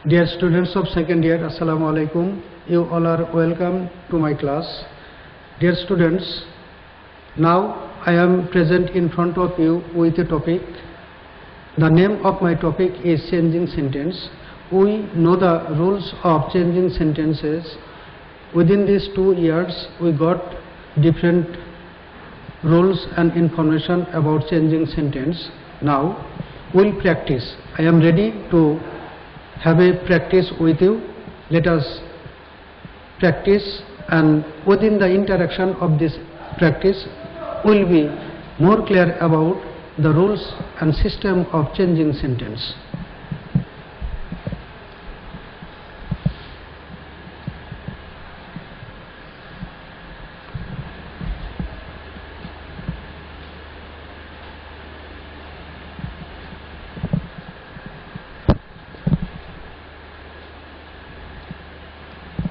Dear students of second year, Assalamu alaikum. You all are welcome to my class. Dear students, now I am present in front of you with a topic. The name of my topic is changing sentence. We know the rules of changing sentences. Within these 2 years, we got different rules and information about changing sentence. Now, we'll practice. I am ready to have a practice with you. Let us practice, and within the interaction of this practice, we'll be more clear about the rules and system of changing sentence.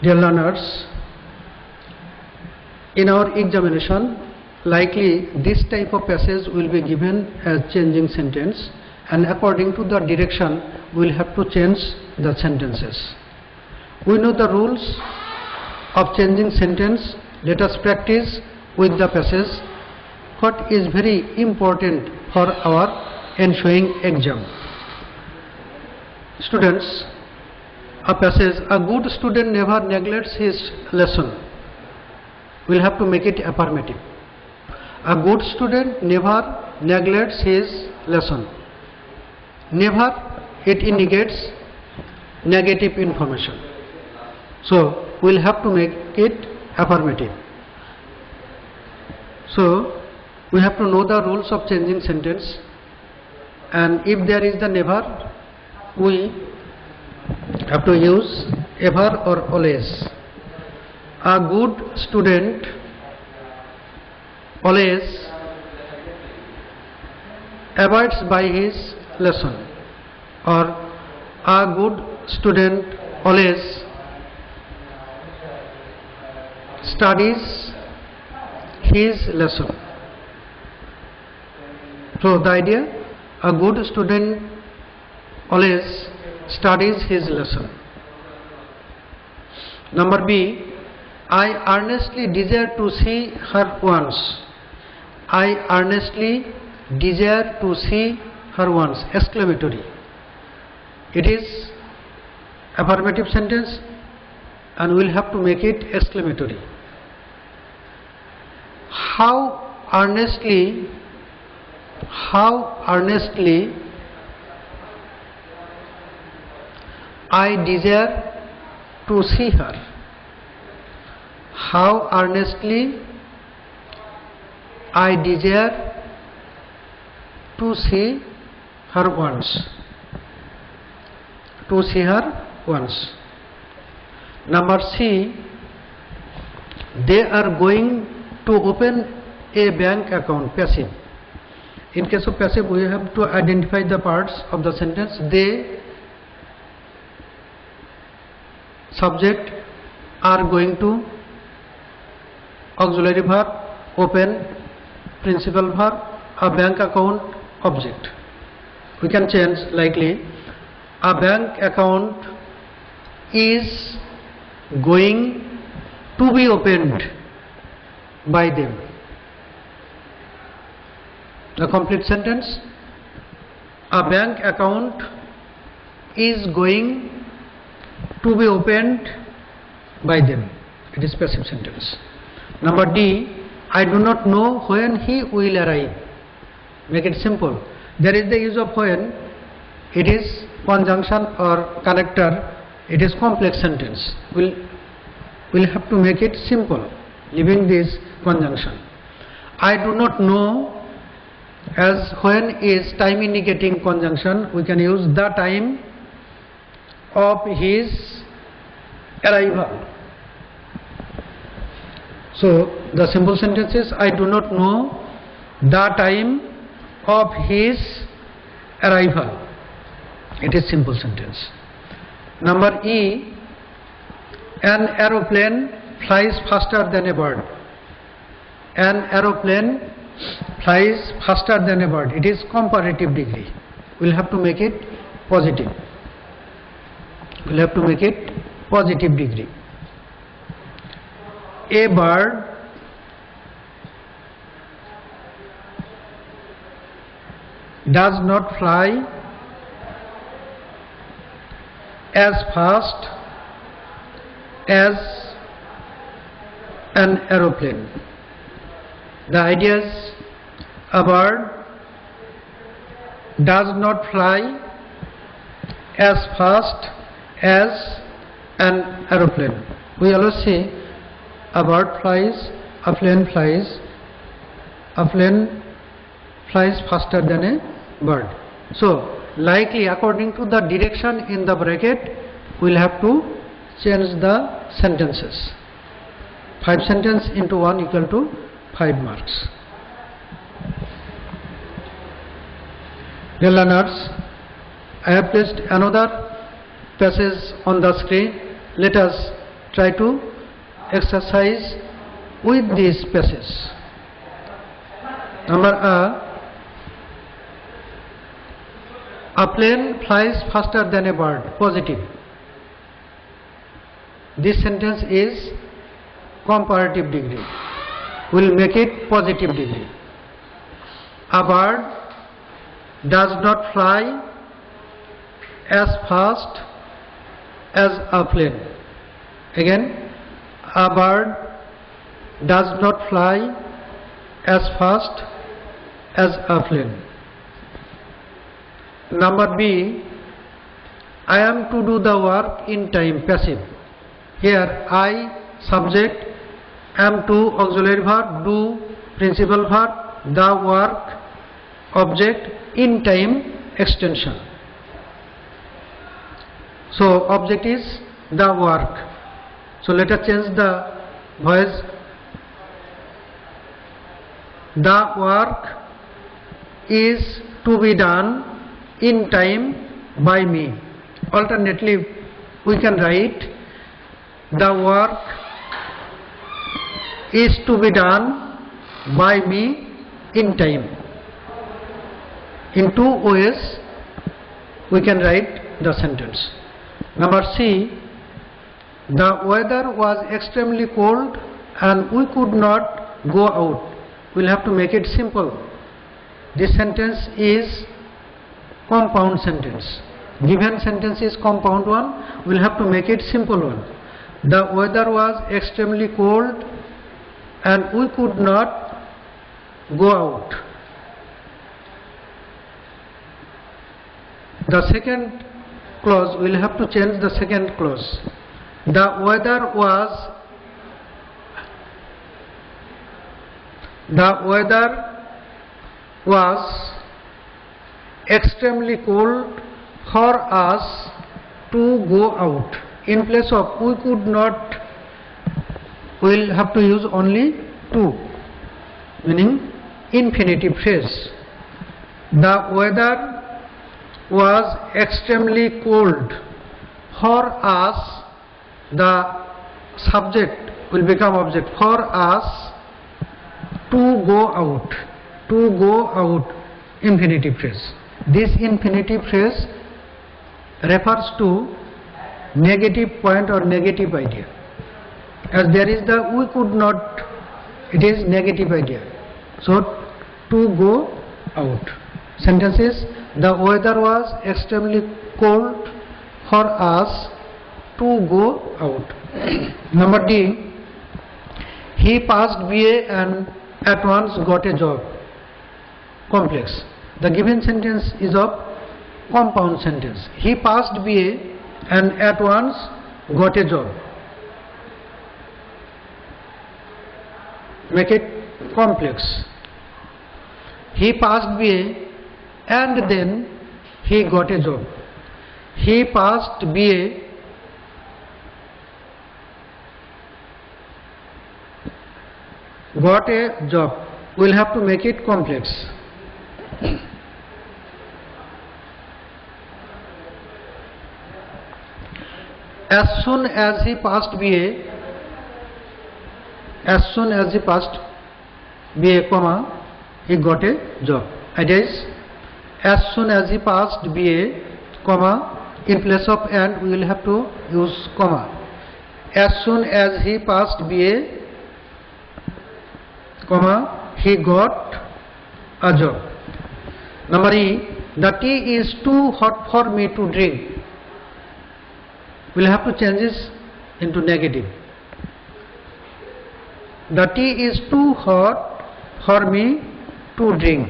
Dear learners, in our examination, likely this type of passage will be given as changing sentence, and according to the direction, we will have to change the sentences. We know the rules of changing sentence. Let us practice with the passage. What is very important for our ensuing exam? Students, a passage, a good student never neglects his lesson. We'll have to make it affirmative. A good student never neglects his lesson. Never, it indicates negative information. So, we'll have to make it affirmative. So, we have to know the rules of changing sentence, and if there is the never, we have to use ever or always. A good student always abides by his lesson, or a good student always studies his lesson. So the idea, a good student always studies his lesson. Number B, I earnestly desire to see her once. I earnestly desire to see her once. Exclamatory. It is affirmative sentence, and we will have to make it exclamatory. How earnestly I desire to see her. How earnestly I desire to see her once. To see her once. Number C, they are going to open a bank account. Passive. In case of passive, we have to identify the parts of the sentence. They, subject, are going to, auxiliary verb, open, principal verb, a bank account, object. We can change likely, a bank account is going to be opened by them. The complete sentence, a bank account is going to be opened by them. It is passive sentence. Number D, I do not know when he will arrive. Make it simple. There is the use of when. It is conjunction or connector. It is complex sentence. We'll have to make it simple, leaving this conjunction. I do not know, as when is time indicating conjunction, we can use the time of his arrival. So the simple sentence is, I do not know the time of his arrival. It is simple sentence. Number E, an aeroplane flies faster than a bird. An aeroplane flies faster than a bird. It is comparative degree. We'll have to make it positive. we'll have to make it positive degree. A bird does not fly as fast as an aeroplane. The idea is a bird does not fly as fast as an aeroplane. We always say a bird flies, a plane flies, a plane flies faster than a bird. So likely according to the direction in the bracket, we will have to change the sentences. 5 sentences into 1 equal to 5 marks. Dear learners, I have placed another passage on the screen. Let us try to exercise with this passage. Number a plane flies faster than a bird. Positive. This sentence is comparative degree. We will make it positive degree. A bird does not fly as fast as a plane. Again, a bird does not fly as fast as a plane. Number B, I am to do the work in time, passive. Here I subject, am to auxiliary verb, do principal verb, the work object, in time extension. So object is the work. So let us change the voice. The work is to be done in time by me. Alternatively, we can write the work is to be done by me in time. In 2 ways we can write the sentence. Number C, the weather was extremely cold and we could not go out. We will have to make it simple. This sentence is compound sentence. Given sentence is compound one, we will have to make it simple one. The weather was extremely cold and we could not go out. The second clause, we will have to change the second clause. The weather was extremely cold for us to go out. In place of we could not, we will have to use only to, meaning infinitive phrase. The weather was extremely cold for us. The subject will become object. For us to go out. To go out, infinitive phrase. This infinitive phrase refers to negative point or negative idea. As there is the we could not, it is negative idea. So to go out. Sentence is the weather was extremely cold for us to go out. Number D, he passed BA and at once got a job. Complex. The given sentence is of compound sentence. He passed BA and at once got a job. Make it complex. He passed BA and then he got a job. He passed BA got a job. We will have to make it complex. As soon as he passed BA, comma, he got a job. Idea is, as soon as he passed BA, comma, in place of and we will have to use comma. As soon as he passed BA, comma, he got a job. Number E, the tea is too hot for me to drink. We will have to change this into negative. The tea is too hot for me to drink.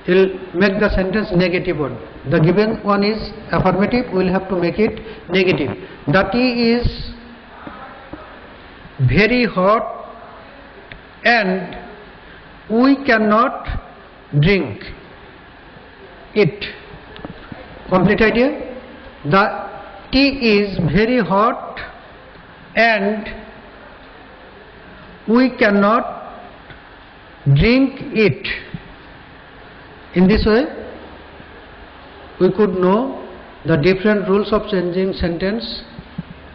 We will make the sentence negative one. The given one is affirmative, we will have to make it negative. The tea is very hot and we cannot drink it. Complete idea? The tea is very hot and we cannot drink it. In this way, we could know the different rules of changing sentence,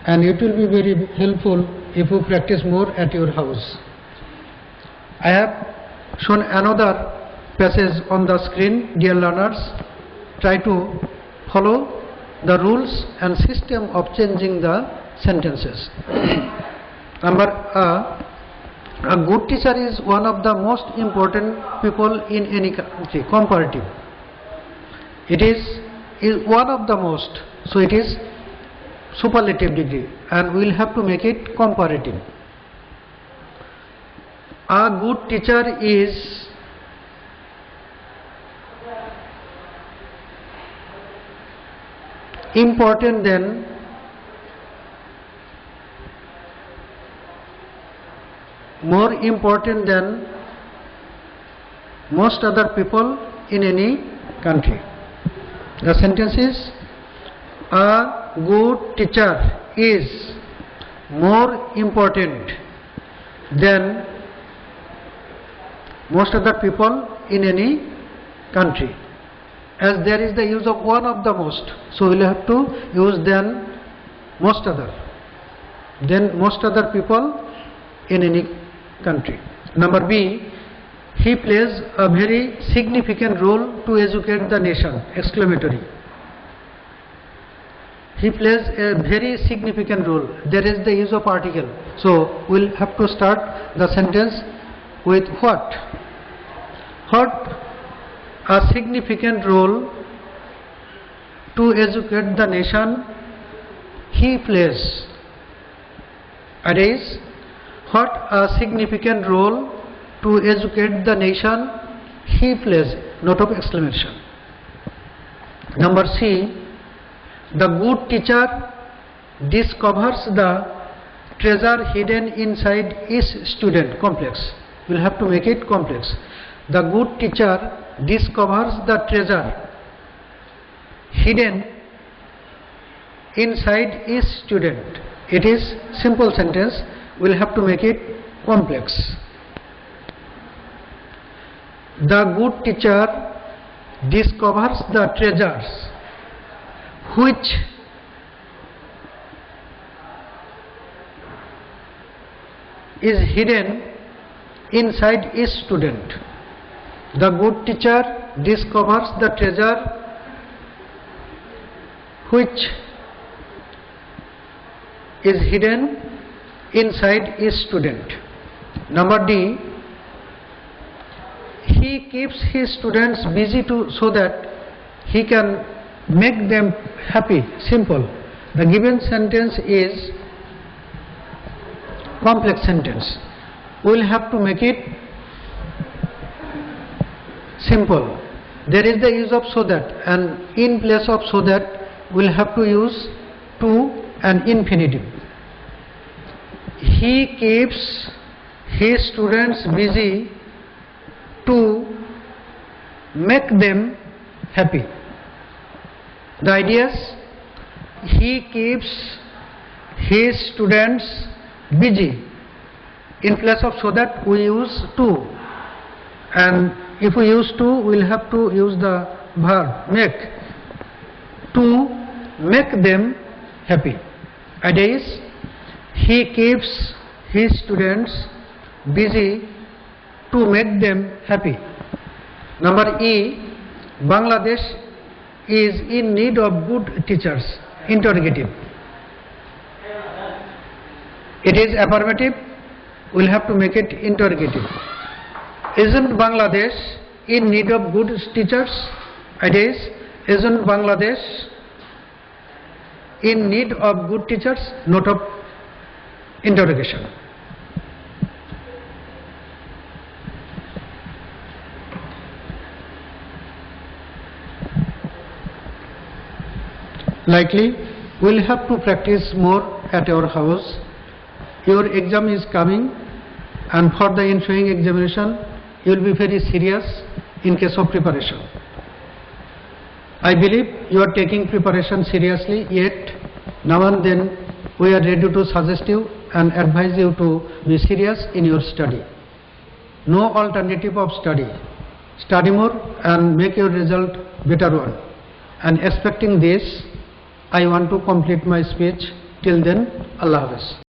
and it will be very helpful if you practice more at your house. I have shown another passage on the screen. Dear learners, try to follow the rules and system of changing the sentences. Number a good teacher is one of the most important people in any country. Comparative. It is one of the most, so it is superlative degree, and we will have to make it comparative. A good teacher is important than more important than most other people in any country. The sentence is, a good teacher is more important than most other people in any country. As there is the use of one of the most, so we will have to use than most other, then most other people in any country. Number B, he plays a very significant role to educate the nation! Exclamatory. He plays a very significant role. There is the use of article, so we will have to start the sentence with what? What a significant role to educate the nation he plays. It is, what a significant role to educate the nation he plays! Note of exclamation. Number C, the good teacher discovers the treasure hidden inside each student. Complex. We will have to make it complex. The good teacher discovers the treasure hidden inside each student. It is simple sentence. We will have to make it complex. The good teacher discovers the treasures which is hidden inside each student. The good teacher discovers the treasure which is hidden inside each student. Number D, he keeps his students busy so that he can make them happy. Simple. The given sentence is complex sentence. We will have to make it simple. There is the use of so that, and in place of so that we will have to use to and infinitive. He keeps his students busy to make them happy. The idea is, he keeps his students busy. In place of so that we use to, and if we use to, we will have to use the verb make, to make them happy. Idea is, he keeps his students busy to make them happy. Number E, Bangladesh is in need of good teachers? Interrogative. It is affirmative. We'll have to make it interrogative. Isn't Bangladesh in need of good teachers? It is. Isn't Bangladesh in need of good teachers? Note of interrogation. Likely, we'll have to practice more at your house. Your exam is coming, and for the ensuing examination, you will be very serious in case of preparation. I believe you are taking preparation seriously, yet now and then we are ready to suggest you and advise you to be serious in your study. No alternative of study. Study more and make your result better one. And expecting this, I want to complete my speech. Till then, Allah Hafiz.